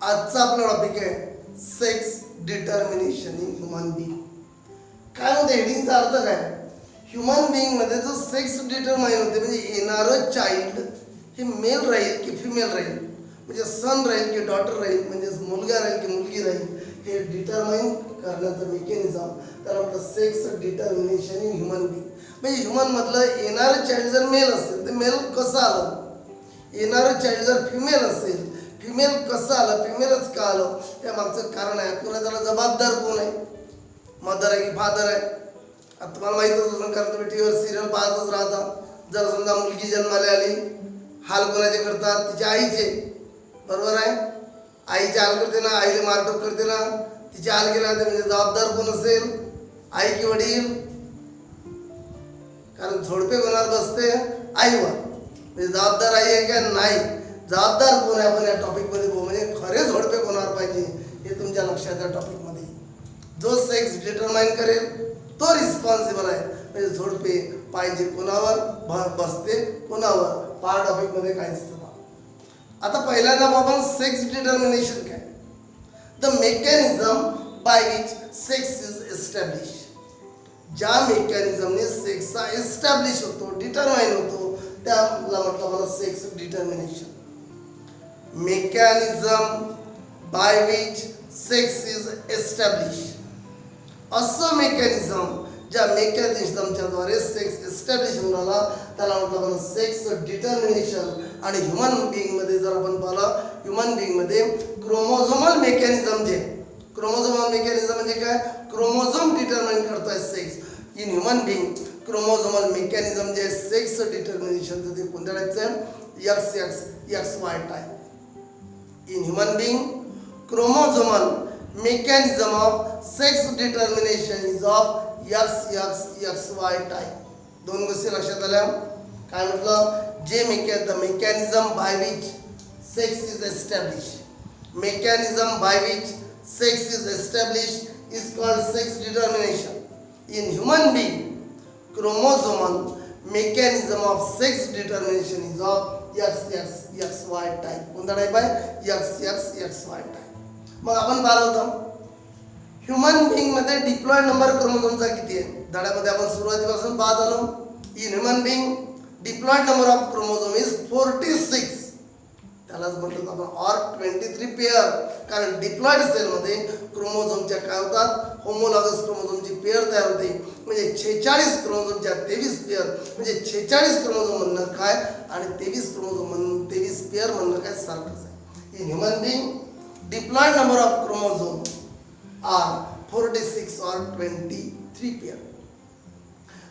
आजचा आपला टॉपिक आहे sex determination in human being. काय होते हेडिंगचा अर्थ काय? ह्युमन बिंग मध्ये जो सेक्स डिटरमाइन होते म्हणजे येणारं चाइल्ड हे मेल राहील की फिमेल राहील, म्हणजे सन राहील की डॉटर राहील, म्हणजे मुलगा राहील की मुलगी राहील, हे डिटरमाइन करण्याचं मेकॅनिझम त्याला म्हटलं sex determination in human being. म्हणजे ह्युमन मधलं येणारं चाइल्ड जर मेल असेल तर मेल कसं आलं, येणारं चाइल्ड जर फिमेल असेल फिमेल कसं आलं, फिमेलच का आलं, त्या मागचं कारण आहे. तुला त्याला जबाबदार कोण आहे, मदर आहे की फादर आहे? आता तुम्हाला माहीतच असेल कारण तुम्ही टी व्हीवर सिरियल पाहतच राहता. जर समजा मुलगी जन्माला आली, हाल कोणाचे करतात? तिच्या आईचे, बरोबर आहे? आईचे हाल करते ना, आईले मारटोक करते ना, तिचे हाल केला म्हणजे जबाबदार कोण असेल, आई की वडील? कारण झोडपे कोणावर बसते? आईवर. म्हणजे जबाबदार आई आहे का? नाही. जबाबदार कोण आहे आपण या टॉपिकमध्ये बोलू, म्हणजे खरे झोडपे कोणावर पाहिजे हे तुमच्या लक्षात या टॉपिकमध्ये. जो सेक्स डिटरमाइन करेल तो रिस्पॉन्सिबल आहे. म्हणजे झोडपे पाहिजे कोणावर, बसते कोणावर, पार्ट टॉपिकमध्ये काय दिसतं. आता पहिल्यांदा आपण सेक्स डिटर्मिनेशन काय, the mechanism by which sex is establish. ज्या मेकॅनिझमने सेक्सचा एस्टॅब्लिश होतो, डिटरमाइन होतो, त्याला म्हटलं मला sex determination. Mechanism by which sex is establish. असं मेकॅनिझम ज्या मेकॅनिझमच्या द्वारे सेक्स एस्टॅब्लिश होऊन राहिला त्याला म्हटलं आपण सेक्स डिटर्मिनेशन. आणि ह्युमन बिंगमध्ये जर आपण पाहिलं, ह्युमन बिंगमध्ये क्रोमोझोमल मेकॅनिझम जे, क्रोमोझोमल मेकॅनिझम म्हणजे काय, क्रोमोझोम डिटरमाइन करतोय sex in human being. Chromosomal mechanism जे सेक्स डिटर्मिनेशन ते कोणत्या टाईपचं आहे? X x x Y type. In human being chromosomal mechanism of sex determination is of XXXY type. दोन गोष्टी लक्षात आल्या. काय म्हटलं? जे mechanism by which sex is established, mechanism by which sex is established is called sex determination. In human being chromosomal mechanism of sex determination is of XXXY type. कोणता type आहे? XXXY type. मग आपण पाहिलं होतं human being मध्ये diploid number क्रोमोझोमचा किती आहे. धड्यामध्ये आपण सुरुवातीपासून पाहत आलो. In human being diploid number of chromosome is 46. त्यालाच म्हणतो आपण ऑर 23 पेअर. कारण डिप्लॉइड सेलमध्ये क्रोमोझोमच्या काय होतात, होमोलॉगस क्रोमोझोमची पेअर तयार होते. म्हणजे 46 क्रोमोझोमच्या 23 पेअर, म्हणजे 46 क्रोमोझोम म्हणणं काय आणि 23 क्रोमोझोम म्हणून 23 पेअर म्हणणं काय सारखंच आहे. In human being diploid number of chromosome are 46 or 23 pair.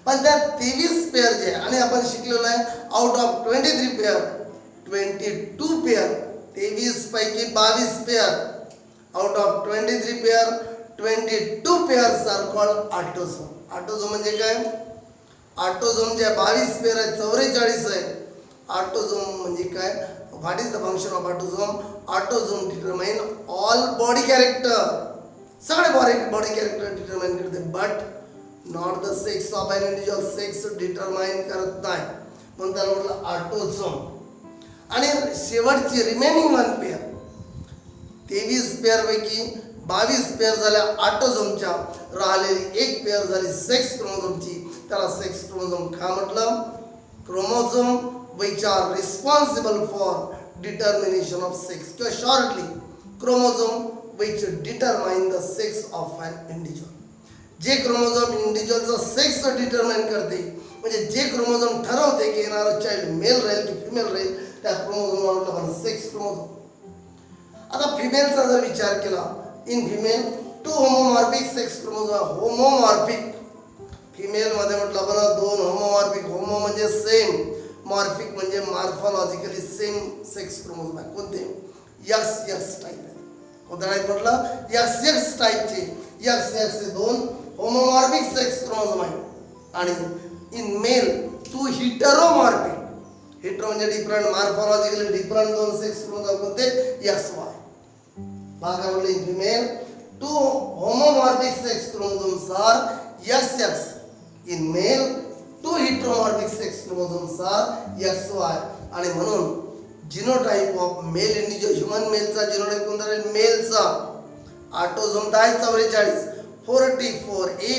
पण त्या 23 पेअर जे आणि आपण शिकलेलो आहे आउट ऑफ 23 पेअर 22 पेअर, 23 पैकी 22 pair, out of 23 pair 22 pairs are called autosome. Autosome म्हणजे काय? ऑटोझोम जे 22 पेअर आहे 44 आहे. ऑटोझोम म्हणजे काय? What is the function of autosome? Autosome determine all body character. सगळे body character determine करते, but not the sex of an individual. Sex determine करत नाही, म्हणून त्याला म्हटलं ऑटोझोम. आणि शेवटची रिमेनिंग 1 पेअर, 23 पेअर पैकी 22 पेअर झाल्या ऑटोझोमच्या, राहिलेली 1 पेअर झाली सेक्स क्रोमोझोमची. त्याला सेक्स क्रोमोझोम का म्हटलं? Chromosome which are responsible for determination of sex. किंवा shortly chromosome which determine the sex of an individual. जे क्रोमोझोम इंडिव्हिज्युअलचा सेक्स डिटरमाइन करते, म्हणजे जे क्रोमोझोम ठरवते की येणारा चाइल्ड मेल राहील की फिमेल राहील, त्या क्रोमोझोमला म्हटलं आपण सेक्स क्रोमोझोम. आता फिमेलचा जर विचार केला, in female 2 homomorphic sex chromosome. Homomorphic female मध्ये म्हटलं आपण 2 होमोमॉर्फिक. होमो म्हणजे सेम, मॉर्फिक म्हणजे मॉर्फॉलॉजिकली सेम सेक्स क्रोमोझोम आहे. कोणते? XX टाईप आहे. कोणता टाईप म्हटलं? XX टाईपचे. XX हे 2 होमोमॉर्फिक सेक्स क्रोमोझोम आहे. आणि इन मेल 2 हिटेरोमॉर्फिक. हिटेरो म्हणजे different, morphologically different 2 sex chromosome कोणते? XY. बघा म्हटलं in female 2 homomorphic sex chromosomes are XX. In male 2 heteromorphic sex chromosomes are XY. आणि म्हणून genotype of male individual human मेलचा genotype कोणता राहील मेलचा ऑटोझोम आहे 44 44A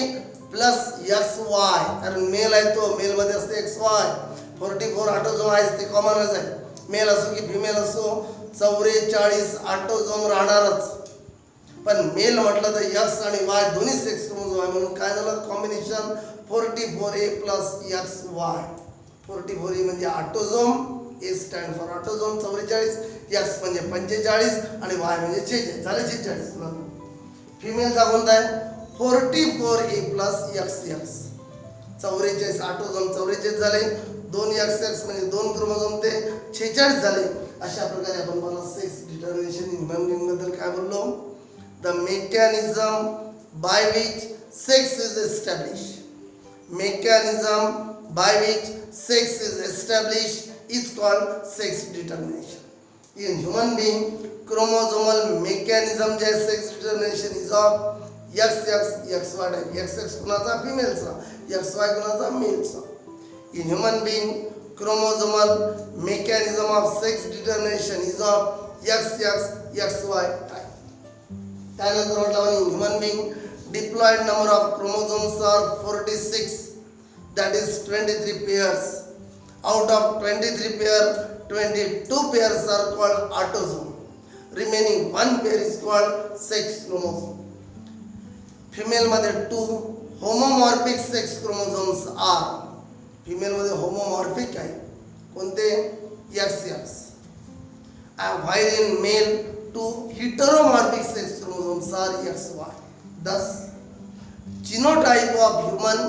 प्लस XY कारण मेल आहे तो मेल मध्ये असते XY 44 ऑटोझोम आहे ते कॉमनच आहे मेल असो की फिमेल असो 44 ऑटोझोम राहणारच पण मेल म्हटलं तर X आणि Y दोन्ही सेक्स क्रोमोझोम आहे म्हणून काय झालं combination 44A plus XY 44A म्हणजे autosome A stand for autosome 44 X म्हणजे 45 आणि Y म्हणजे 46 झाले 46 फिमेलचा कोणता आहे 44A प्लस XX 44 ऑटोझोम 44 झाले 2 XX म्हणजे 2 क्रोमोझोम ते 46 झाले अशा प्रकारे आपण मला sex determination in human being बद्दल काय बोललो the mechanism by which sex is establish mechanism by which sex is established is called sex determination. In human being, chromosomal mechanism जे sex determination is of XX, XY type. XX कुणाचा फिमेलचा, XY कुणाचा मेलचा. In human being, chromosomal mechanism of sex determination is of XX, XY type. त्यानंतर म्हटलं in human being, diploid number of chromosomes are 46, that is 23 pairs. Out of 23 pairs, 22 pairs are called autosome. Remaining one pair is called sex chromosome. Female मध्ये 2 homomorphic sex chromosomes are. Female मध्ये homomorphic आहे कोणते XX. While in male 2 heteromorphic sex chromosomes are XY. Thus, genotype of human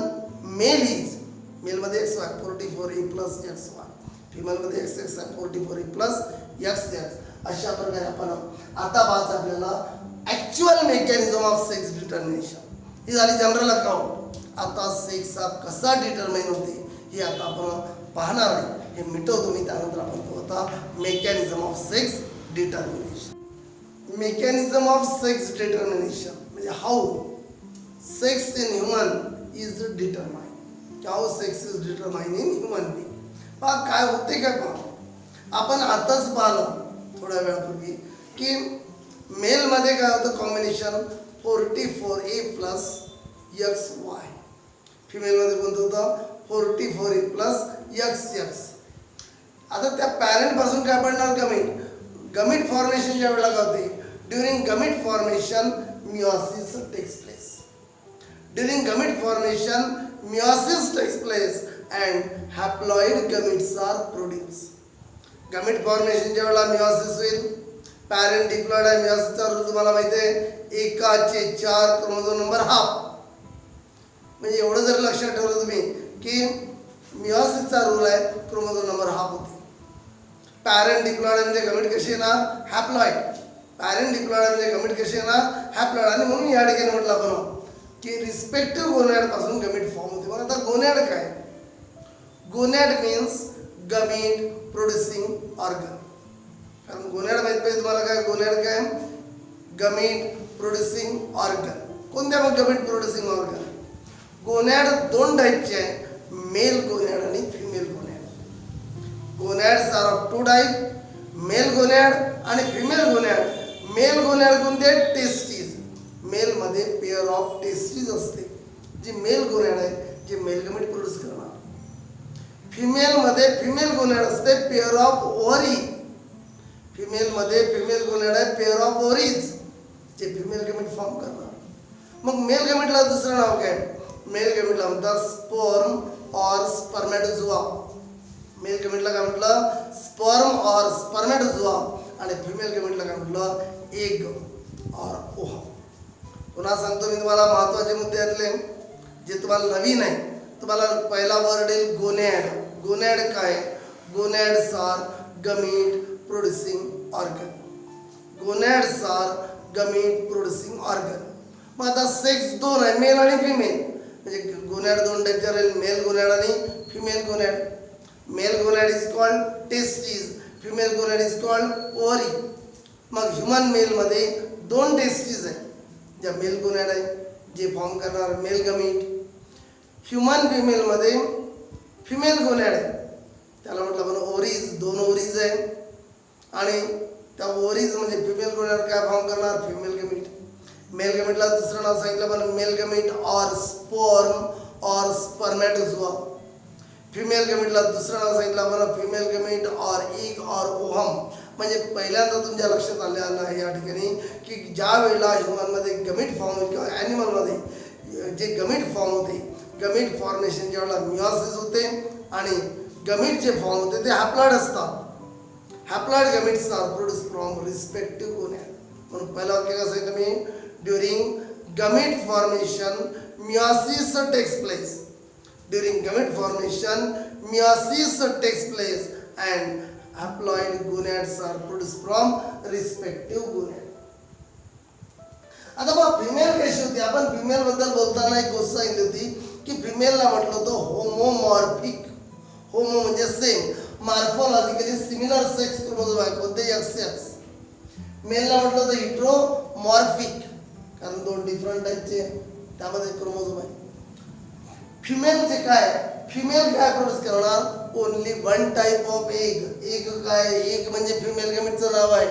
male is male मध्ये XY 44A plus XY, female मध्ये XX 44A plus XX. अशा प्रकारे आपण आता पाहतो आपल्याला actual mechanism of sex determination ही झाली जनरल अकाउंट. आता सेक्स हा कसा डिटर्मिन होते हे आता आपण पाहणार आहे. हे मिटवतो मी त्यानंतर आपण पाहू आता mechanism of sex determination. Mechanism of sex determination म्हणजे how sex in human is determined. How sex is determined in human being. पहा काय होते काय पहा आपण आताच पाहिलं थोड्या वेळापूर्वी की मेल मध्ये काय होतं combination 44A plus XY. Female मध्ये कोणतं होतं 44A प्लस XX. आता त्या पॅरेंट पासून काय पडणार गमिट फॉर्मेशन ज्या वेळेला काय होते during gamete formation meiosis takes place. During gamete formation, meiosis takes place and haploid gametes are produced. Gamete formation ज्या वेळेला meiosis होईल, parent diploid आहे meiosis चा रूल तुम्हाला माहिती आहे एकाचे 4 क्रोमोझोम नंबर हाफ. म्हणजे एवढं जर लक्षात ठेवलं तुम्ही की meiosis चा रूल आहे क्रोमोझोम नंबर हाफ होते. parent diploid म्हणजे gamete कशी येणार haploid. parent diploid म्हणजे gamete कशी येणार haploid आणि म्हणून या ठिकाणी म्हटलं आपण की रिस्पेक्टिव्ह गोनॅड पासून गमीट फॉर्म होते. मग आता गोनॅड काय गोनॅड मीन्स गमीट प्रोड्युसिंग ऑर्गन. कारण गोनॅड माहित पाहिजे तुम्हाला काय गोनॅड काय गमीट प्रोड्युसिंग ऑर्गन. कोणत्या मग गमीट प्रोड्युसिंग ऑर्गन गोनॅड 2 टाईपचे आहे मेल गोनॅड आणि female gonad. Gonads are of 2 type male gonad आणि फिमेल गोनॅड. मेल गोनॅड कोणते टेस्टिस. मेल मध्ये पेअर ऑफ टेस्टिस असते जी मेल गोनॅड आहे जे मेल गमीट प्रोड्यूस करणार. फिमेल मध्ये फिमेल गोनॅड असते पेअर ऑफ ओव्हरी. फिमेल मध्ये फिमेल गोनॅड आहे पेअर ऑफ ओव्हरीज जे फिमेल गमीट फॉर्म करणार. मग मेल गमीटला दुसरं नाव काय मेल गमीटला म्हणतात स्पर्म ऑर स्पर्मॅटोझोआ. मेल गमीटला काय म्हटलं स्पर्म ऑर स्पर्मॅटोझोआ आणि फिमेल गमीटला काय म्हटलं एग ऑर ओव्हम. पुन्हा सांगतो मी तुम्हाला महत्त्वाचे मुद्दे यातले जे तुम्हाला नवीन आहे. तुम्हाला पहिला वर्ड येईल गोनॅड. गोनॅड काय gonads are gamete producing organ. Gonads are gamete producing organ. मग आता सेक्स 2 आहे मेल आणि फिमेल म्हणजे गोनॅड 2 टाईपचे राहील मेल गोनॅड आणि female gonad. Male gonad is called testis female gonad is called ovary. मग ह्युमन मेलमध्ये 2 टेस्टिस आहे ज्या मेल गोनॅड आहे जे फॉर्म करणार मेल गमीट. ह्युमन फिमेलमध्ये फिमेल गोनॅड आहे त्याला म्हटलं आपण ओव्हरीज 2 ओव्हरीज आहे आणि त्या ओव्हरीज म्हणजे फिमेल गोनाड काय फॉर्म करणार, फिमेल गमीट. मेल गमीटला दुसरं नाव सांगितलं पण male gamete or sperm or spermatozoa. Female गमीटला दुसरं नाव सांगितलं आपण female gamete or egg or ovum. म्हणजे पहिल्यांदा तुमच्या लक्षात आलं आहे या ठिकाणी की ज्या वेळेला ह्युमनमध्ये गमीट फॉर्म होईल किंवा ॲनिमलमध्ये जे गमीट फॉर्म होते, गमीट फॉर्मेशन ज्या वेळेला मिओसिस होते आणि गमीट जे फॉर्म होते ते हॅप्लॉइड असतात. Haploid gametes are produce from respective gonad. म्हणून पहिलं वाक्य कसं आहे तुम्ही, during gamete formation meiosis takes place. During gamete formation, meiosis takes place and haploid gonads are produced from respective gonad. आता बघा फिमेल कशी होती. आपण फिमेल बद्दल बोलताना एक गोष्ट सांगितली होती की फिमेलला म्हटलं होतं होमोमॉर्फिक. होमो म्हणजे same, morphologically similar sex chromosome आहे कोणते XX. मेलला म्हटलं होतं हिट्रोमॉर्फिक कारण दोन डिफरंट टाईपचे त्यामध्ये क्रोमोझोम आहे. फिमेलचे काय, फिमेल काय प्रोड्यूस करणार, only one type of egg. Egg काय, एग म्हणजे फिमेल गमीटचं नाव आहे.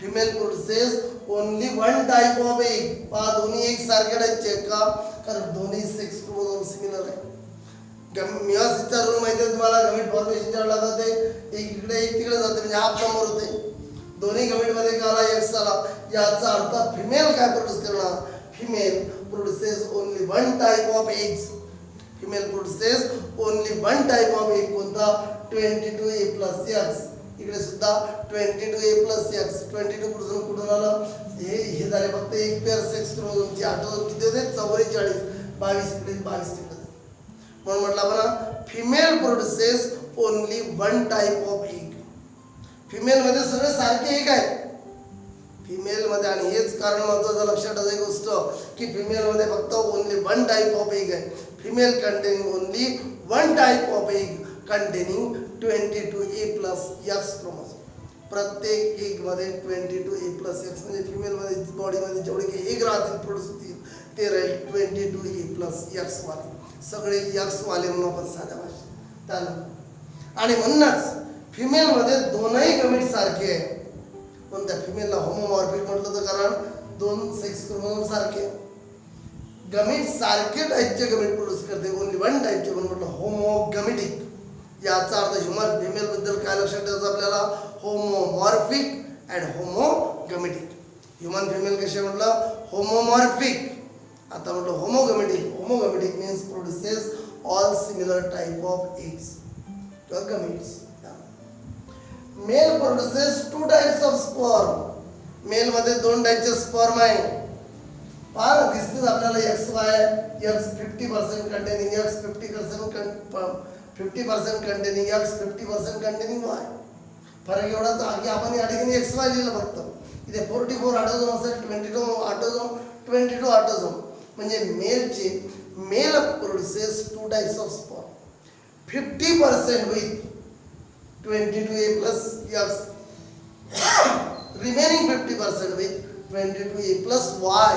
Female produces only one type of egg. पहा दोन्ही एक सारख्या टाईपचे का, कारण दोन्ही सेक्स क्रोमोझोम सिमिलर आहे. मिओसिसचा रूल माहिती आहे तुम्हाला, गमीट फॉर्मेशनच्या वेळेला जाते एक इकडे एक तिकडे जाते म्हणजे हाफ नंबर होते. दोन्ही गमीटमध्ये का आला, X आला. याचा अर्थ फिमेल काय प्रोड्यूस करणार, female produces only one type of eggs. Female produces only one type of egg कोणता, 22A+X. इकडे सुद्धा 22A+X. 22 कुठून आलं, हे झाले फक्त एक पेअर सेक्स क्रोमोझोमची. आठवण किती होते, 44. 22 इकडे 22 तिकडे. म्हणून म्हटलं आपण female produces only one type of egg. फिमेलमध्ये सगळे सारखे एग आहेत फिमेलमध्ये. आणि हेच कारण महत्त्वाचं लक्षात असं गोष्ट की फिमेलमध्ये फक्त only one type of egg आहे. Female containing only one type of egg containing 22A+X chromosome. प्रत्येक एग मध्ये 22A+X म्हणजे फिमेलमध्ये बॉडीमध्ये जेवढे काही एग राहतील प्रोड्यूस होतील ते राहील 22A+X वाले. सगळे X वाले म्हणून आपण साध्या भाषेत त्याला. आणि म्हणूनच फिमेलमध्ये दोनही गमीट सारखे आहे. पण त्या फिमेलला होमोमॉर्फिक म्हटलं तर कारण दोन सेक्स क्रोमोझोम सारखे. गमीट सारखे टाईपचे गमीट प्रोड्यूस करते, ओनली वन टाईपचे म्हणून म्हटलं होमोगमिटिक. याचा अर्थ ह्युमन फिमेल बद्दल काय लक्षात ठेवायचं आपल्याला, homomorphic and homogametic. Human female कसे म्हटलं, होमोमॉर्फिक. आता म्हटलं homogametic. Homogametic means produces all similar type of eggs किंवा gametes. Male produces two types of sperm. मेलमध्ये दोन टाईपचे स्पर्म आहे. पहा दिसतेच आपल्याला X 50% containing X 50% containing X 50% containing Y. फरक एवढाच की आपण या ठिकाणी XY लिहिलं फक्त. इथे 44 ऑटोझोम असेल, 22 ऑटोझोम म्हणजे male produces two types of sperm. 50% with 22A+X, remaining 50% with 22A+Y.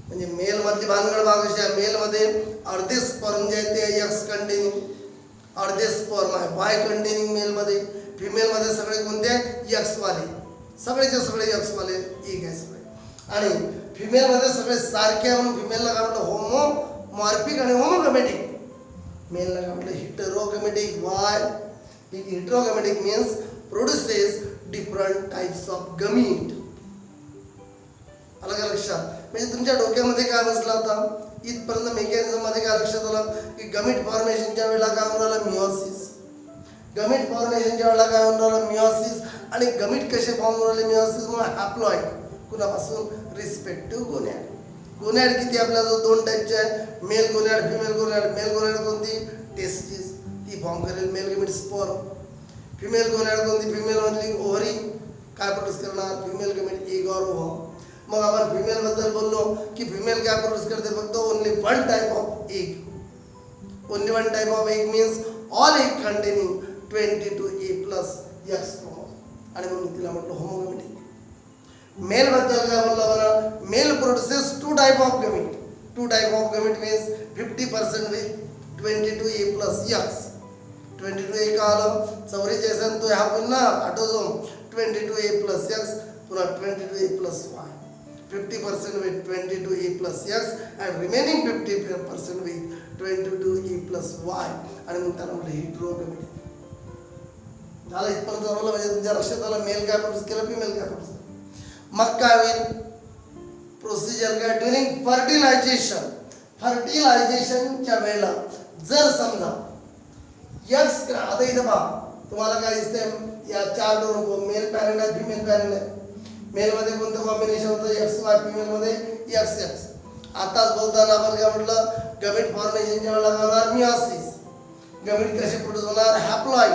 म्हणजे मेल मधली भानगड भाग अशी आहे, मेलमध्ये अर्धे स्पर्म जे आहे ते X कंटेनिंग, अर्धे स्पर्म आहे Y कंटेनिंग मेलमध्ये. फिमेलमध्ये सगळे कोणते आहेत, X वाले. सगळेचे सगळे X वाले एक आहे सगळे. आणि फिमेलमध्ये सगळे सारखे आहे म्हणून फिमेलला काय म्हटलं, होमोमॉर्फिक आणि होमोगमेटिक. मेलला काय म्हटलं, heterogametic. Why heterogametic means produces different types of gamete. अलग लक्षात. म्हणजे तुमच्या डोक्यामध्ये काय बसला होता, इथपर्यंत मेकॅनिझम मध्ये काय लक्षात आलं की गमीट फॉर्मेशनच्या वेळेला काय होऊन राहिलं, मिओसिस. गमीट फॉर्मेशनच्या वेळेला काय होऊन राहिलं, मिओसिस. आणि गमीट कसे फॉर्म होऊन राहिले, मिओसिस मुळे हॅप्लॉइड. कुणापासून, रिस्पेक्टिव्ह गोनॅड. गोनॅड किती आपल्याला दोन टाईपचे आहे, मेल गोनॅड, फिमेल गोनॅड. मेल गोनॅड कोणती, टेस्टिस, ती फॉर्म करेल मेल गमीट स्पर्म. फिमेल गोनॅड कोणती, फिमेल मधली ओव्हरी काय प्रोड्यूस करणार, फिमेल गमीट एग और ओव्हम. मग आपण फिमेल बद्दल बोललो की फिमेल काय प्रोड्यूस करते, फक्त only one type of egg. Only one type of egg means all egg containing 22A+X chromosome. आणि म्हणून तिला म्हटलं होमोगमेटिक. मेल बद्दल काय बोललो आपण, male produces two type of gamete. Two type of gamete means 50% with 22A+X. 22a का आलं 44 तो ह्या पुन्हा ऑटोझोम 22a प्लस x पुन्हा 22a plus y 50% with 22a plus x and remaining 50% with 22a plus y आणि मग त्याला म्हटलं हेटेरोगॅमेटी झालं. इथपर्यंत जमलं म्हणजे तुमच्या लक्षात आलं मेल काय प्रोड्यूस केलं फिमेल काय प्रोड्यूस केलं. मग काय होईल प्रोसिजर काय ड्युरिंग फर्टिलायझेशनच्या वेळेला जर समजा एक्स आता इथं पहा तुम्हाला काय दिसतंय या चार दोन मेल पॅरेंट आहे फिमेल पॅरेंट आहे. मेल मध्ये कोणतं कॉम्बिनेशन होतं एक्स वाय फिमेल मध्ये एक्स एक्स. आताच बोलताना आपण काय म्हटलं गमेट फॉर्मेशनच्या वेळेला होणार मियोसिस. गमेट कसे प्रोड्यूस होणार हॅप्लॉइड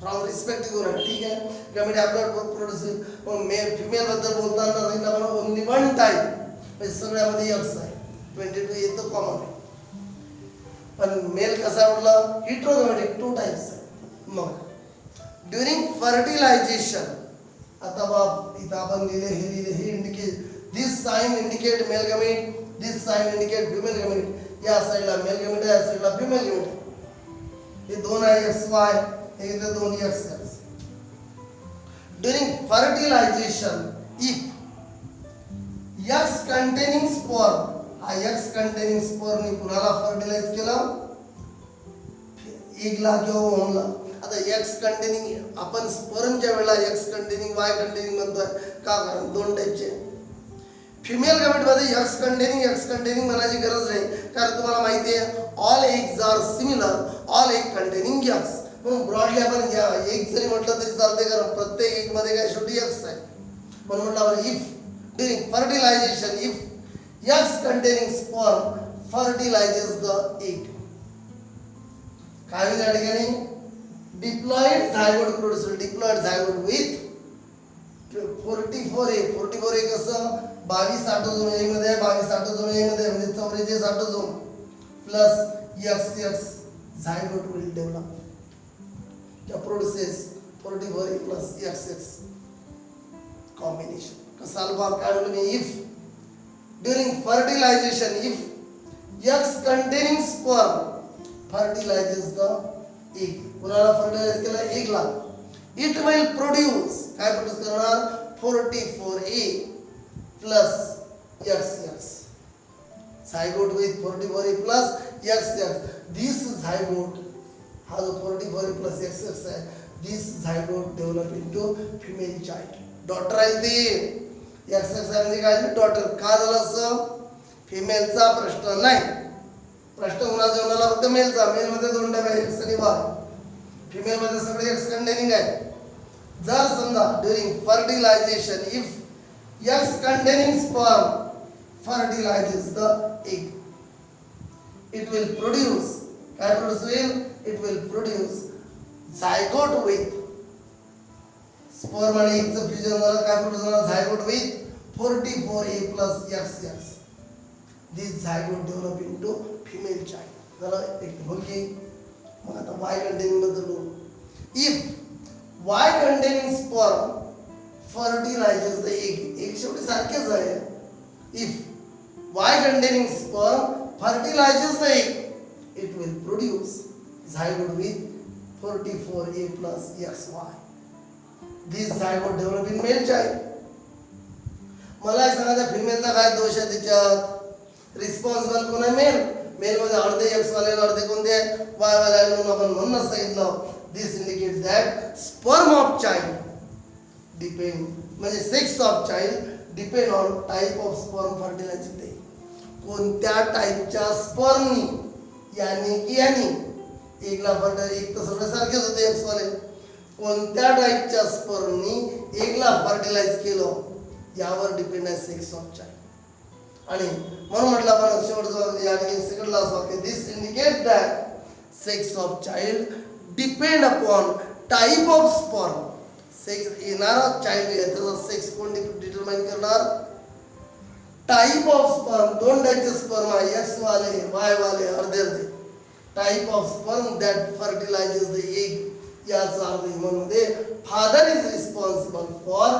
फ्रॉम रिस्पेक्टिव्ह युनिट ठीक आहे. गमेट हॅप्लॉइड प्रोड्यूस मग मेल फिमेल बद्दल बोलताना सांगितलं आपण ओन्ली वन टाइप म्हणजे सगळ्यामध्ये एक्स आहे 22 येतं कॉमन आहे. पण मेल कसा म्हटलं हेटेरोगॅमेटिक 2 टाइप्स आहे. मग ड्युरिंग फर्टिलायझेशन आता बाप इथं आपण लिहिले हे इंडिकेट दिस साइन इंडिकेट मेल गमेट दिस साइन इंडिकेट फिमेल गमेट. या साइडला मेल गमेट आहे या साइडला फिमेल गमेट आहे. हे दोन आहे एक्स वाय हे इथे दोन x x. During fertilization if x containing sperm हा एक्स कंटेनिंग स्पर्मनी कुणाला फर्टिलाइज केलं एगला किंवा ओमला. आता एक्स कंटेनिंग आपण स्पर्मच्या वेळेला एक्स कंटेनिंग वाय कंटेनिंग म्हणतोय का कारण दोन टाइपचे. फिमेल गमेटमध्ये एक्स कंटेनिंग म्हणायची गरज नाही कारण तुम्हाला माहिती आहे all eggs are similar all egg containing x. म्हणून ब्रॉडली आपण एक जरी म्हटलं तरी चालते कारण प्रत्येक एग मध्ये काय शेवटी एक्स आहे. म्हणून म्हटलं आपण if during fertilization if eggs containing sperm fertilizes the egg. काय होईल या ठिकाणी diploid zygote produce diploid zygote with 44a कसं 22 ऑटोझोम A मध्ये 22 ऑटोझोम A मध्ये म्हणजे 44 autosome plus XX zygote will develop that produces 44a plus XX combination. कसा alpha काय म्हणलं मी if during fertilization if eggs containing sperm fertilizes the egg कुणाला fertilize केलं एगला it will produce काय produce करणार 44a plus XX zygote with 44a plus XX. this zygote हा जो 44a plus XX आहे this zygote develop into female child. Daughter आहे ते XX म्हणजे काय डॉटर. का झालं असं फिमेलचा प्रश्न नाही प्रश्न कुणाचा होणार फक्त मेलचा. मेल मध्ये दोन टाइप आहे एक्स आणि वाय. फिमेल मध्ये सगळे एक्स कंटेनिंग आहे. जर समजा during fertilization if x containing sperm fertilizes the egg it will produce काय प्रोड्यूस होईल it will produce zygote with sperm आणि एगचं फ्युजन झालं काय प्रोड्यूस होणार zygote with 44a plus XX. this zygote develop into female child. झालं एक मुलगी. मग आता Y containing बद्दल बोलू. if Y containing sperm fertilizes the egg एक शेवटी सारखेच आहे. if Y containing sperm fertilizes the egg it will produce zygote with 44a plus XY. this zygote develop in male child. मला सांगा फिमेलचा काय दोष आहे त्याच्यात रिस्पॉन्सिबल कोण आहे मेल. मेल मध्ये अर्धे एक्स वाले अर्धे कोणते वाय वाले म्हणून आपण म्हणूनच सांगितलं this indicates that sperm of child depend म्हणजे sex of child depend on type of sperm fertilization. कोणत्या टाइपच्या स्पर्मनी यानी की यानी एकला फर्टिलाइज एक तर सगळे सारखेच होते एक्स वाले. कोणत्या टाइपच्या स्पर्मनी एकला फर्टिलाइज केलं यावर डिपेंड आहे सेक्स ऑफ चाइल्ड. आणि म्हणून म्हटलं आपण शेवटचं या ठिकाणी सेकंड लास्ट वाक्य this indicate that sex of child depend upon type of sperm. Sex येणारा चाइल्ड याचा सेक्स कोण डिटरमाइन करणार टाइप ऑफ स्पर्म. दोन टाइपचे स्पर्म आहे एक्स वाले वाय वाले अर्धे अर्धे type of sperm that fertilizes the egg. याचा अर्थ मध्ये father is responsible for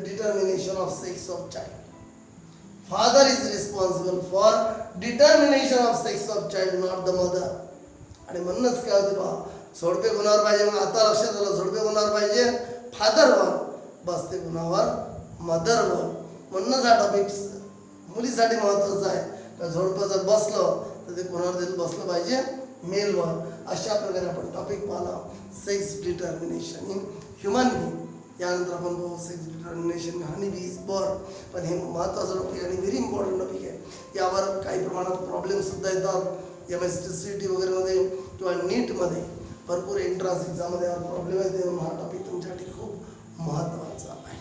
determination of sex of child. Father is responsible for determination of sex of child, not the mother. आणि म्हणूनच काय होते बा जोडपे गुणावर पाहिजे. मग आता लक्षात आलं, जोडपे गुणावर पाहिजे फादरवर, बस ते गुणावर मदरवर. म्हणूनच हा टॉपिक मुलीसाठी महत्त्वाचा आहे. तर जोडपं जर बसलं तर ते कोणावर देखील बसलं पाहिजे, मेलवर. अशा प्रकारे आपण टॉपिक पाहिला sex determination in human being. यानंतर आपण बघू sex determination honey bee is born. पण हे महत्त्वाचं टॉपिक आणि व्हेरी इम्पॉर्टंट टॉपिक आहे. यावर काही प्रमाणात प्रॉब्लेम सुद्धा येतात MSTCT वगैरेमध्ये किंवा नीटमध्ये भरपूर एंट्रन्स एक्झाममध्ये प्रॉब्लेम येते. म्हणून हा टॉपिक तुमच्यासाठी खूप महत्त्वाचा आहे.